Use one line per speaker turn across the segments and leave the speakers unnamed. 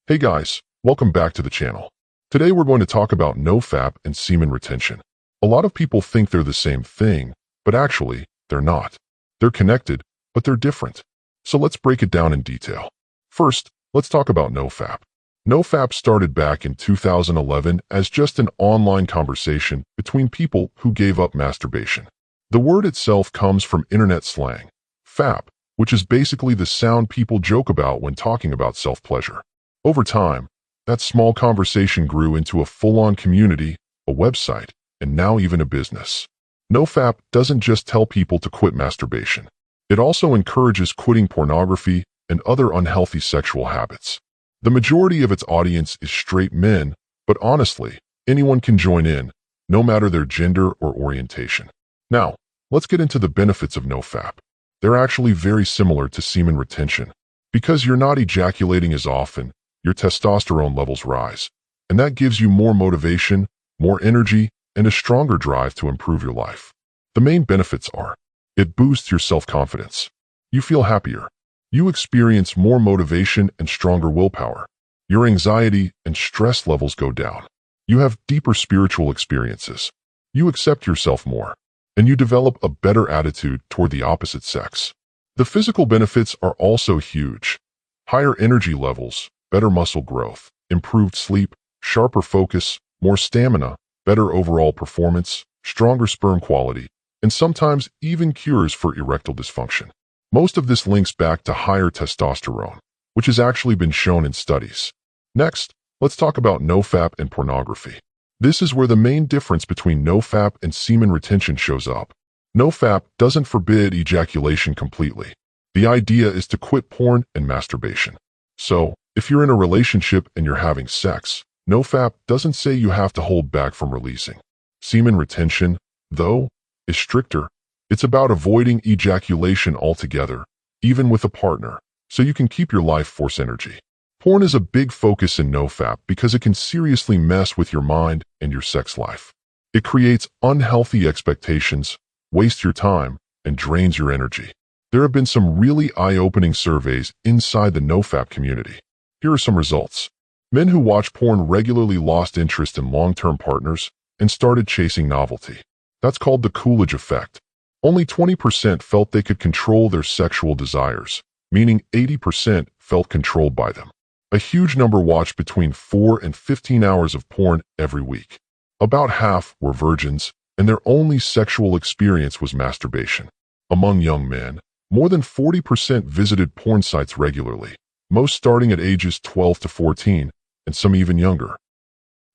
Hey guys, welcome back to the channel. Today we're going to talk about NoFap and semen retention. A lot of people think they're the same thing, but actually, they're not. They're connected, but they're different. So let's break it down in detail. First, let's talk about NoFap. NoFap started back in 2011 as just an online conversation between people who gave up masturbation. The word itself comes from internet slang, fap, which is basically the sound people joke about when talking about self-pleasure. Over time, that small conversation grew into a full-on community, a website, and now even a business. NoFap doesn't just tell people to quit masturbation. It also encourages quitting pornography and other unhealthy sexual habits. The majority of its audience is straight men, but honestly, anyone can join in, no matter their gender or orientation. Now, let's get into the benefits of NoFap. They're actually very similar to semen retention. Because you're not ejaculating as often, your testosterone levels rise, and that gives you more motivation, more energy, and a stronger drive to improve your life. The main benefits are: it boosts your self-confidence. You feel happier. You experience more motivation and stronger willpower. Your anxiety and stress levels go down. You have deeper spiritual experiences. You accept yourself more, and you develop a better attitude toward the opposite sex. The physical benefits are also huge. Higher energy levels, better muscle growth, improved sleep, sharper focus, more stamina, better overall performance, stronger sperm quality, and sometimes even cures for erectile dysfunction. Most of this links back to higher testosterone, which has actually been shown in studies. Next, let's talk about NoFap and pornography. This is where the main difference between NoFap and semen retention shows up. NoFap doesn't forbid ejaculation completely. The idea is to quit porn and masturbation. So, if you're in a relationship and you're having sex, NoFap doesn't say you have to hold back from releasing. Semen retention, though, is stricter. It's about avoiding ejaculation altogether, even with a partner, so you can keep your life force energy. Porn is a big focus in NoFap because it can seriously mess with your mind and your sex life. It creates unhealthy expectations, wastes your time, and drains your energy. There have been some really eye-opening surveys inside the NoFap community. Here are some results. Men who watch porn regularly lost interest in long-term partners and started chasing novelty. That's called the Coolidge effect. Only 20% felt they could control their sexual desires, meaning 80% felt controlled by them. A huge number watched between 4 and 15 hours of porn every week. About half were virgins, and their only sexual experience was masturbation. Among young men, more than 40% visited porn sites regularly, most starting at ages 12 to 14, and some even younger.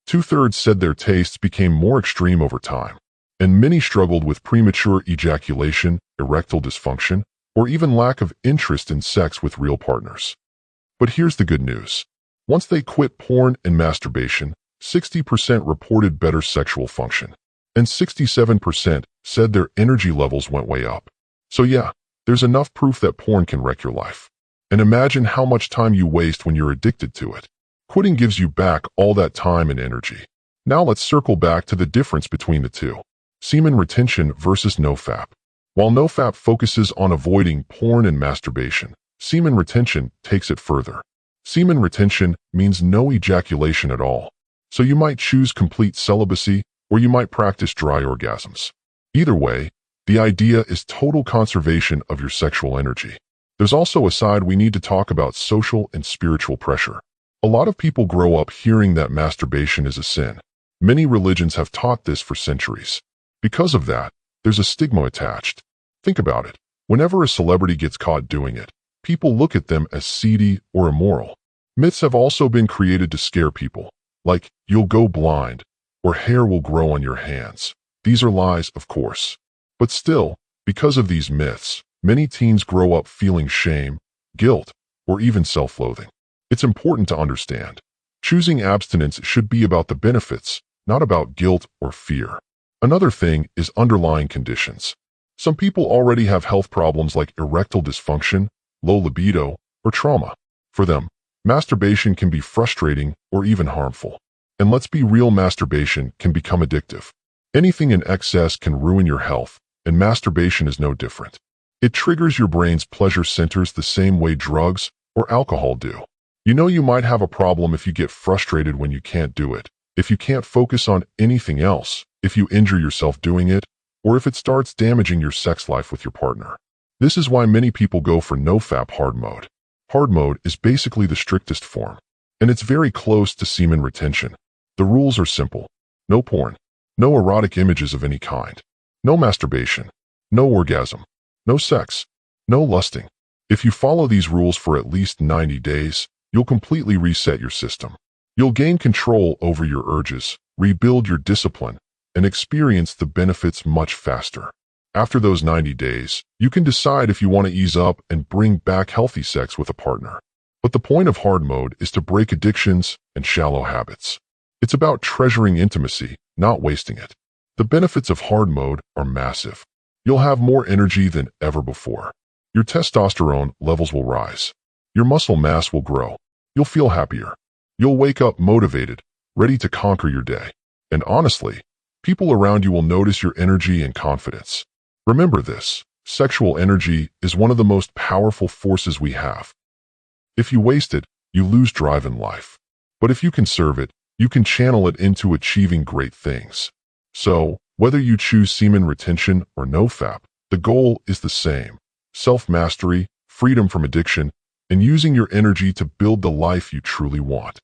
2/3 said their tastes became more extreme over time, and many struggled with premature ejaculation, erectile dysfunction, or even lack of interest in sex with real partners. But here's the good news. Once they quit porn and masturbation, 60% reported better sexual function, and 67% said their energy levels went way up. So yeah, there's enough proof that porn can wreck your life. And imagine how much time you waste when you're addicted to it. Quitting gives you back all that time and energy. Now let's circle back to the difference between the two. Semen retention versus NoFap. While NoFap focuses on avoiding porn and masturbation, semen retention takes it further. Semen retention means no ejaculation at all. So you might choose complete celibacy, or you might practice dry orgasms. Either way, the idea is total conservation of your sexual energy. There's also a side we need to talk about: social and spiritual pressure. A lot of people grow up hearing that masturbation is a sin. Many religions have taught this for centuries. Because of that, there's a stigma attached. Think about it. Whenever a celebrity gets caught doing it, people look at them as seedy or immoral. Myths have also been created to scare people, like you'll go blind or hair will grow on your hands. These are lies, of course. But still, because of these myths, many teens grow up feeling shame, guilt, or even self-loathing. It's important to understand. Choosing abstinence should be about the benefits, not about guilt or fear. Another thing is underlying conditions. Some people already have health problems like erectile dysfunction, low libido, or trauma. For them, masturbation can be frustrating or even harmful. And let's be real, masturbation can become addictive. Anything in excess can ruin your health, and masturbation is no different. It triggers your brain's pleasure centers the same way drugs or alcohol do. You know you might have a problem if you get frustrated when you can't do it, if you can't focus on anything else, if you injure yourself doing it, or if it starts damaging your sex life with your partner. This is why many people go for NoFap hard mode. Hard mode is basically the strictest form, and it's very close to semen retention. The rules are simple. No porn, no erotic images of any kind, no masturbation, no orgasm, no sex, no lusting. If you follow these rules for at least 90 days, you'll completely reset your system. You'll gain control over your urges, rebuild your discipline, and experience the benefits much faster. After those 90 days, you can decide if you want to ease up and bring back healthy sex with a partner. But the point of hard mode is to break addictions and shallow habits. It's about treasuring intimacy, not wasting it. The benefits of hard mode are massive. You'll have more energy than ever before. Your testosterone levels will rise. Your muscle mass will grow. You'll feel happier. You'll wake up motivated, ready to conquer your day. And honestly, people around you will notice your energy and confidence. Remember this, sexual energy is one of the most powerful forces we have. If you waste it, you lose drive in life. But if you conserve it, you can channel it into achieving great things. So, whether you choose semen retention or NoFap, the goal is the same. Self-mastery, freedom from addiction, and using your energy to build the life you truly want.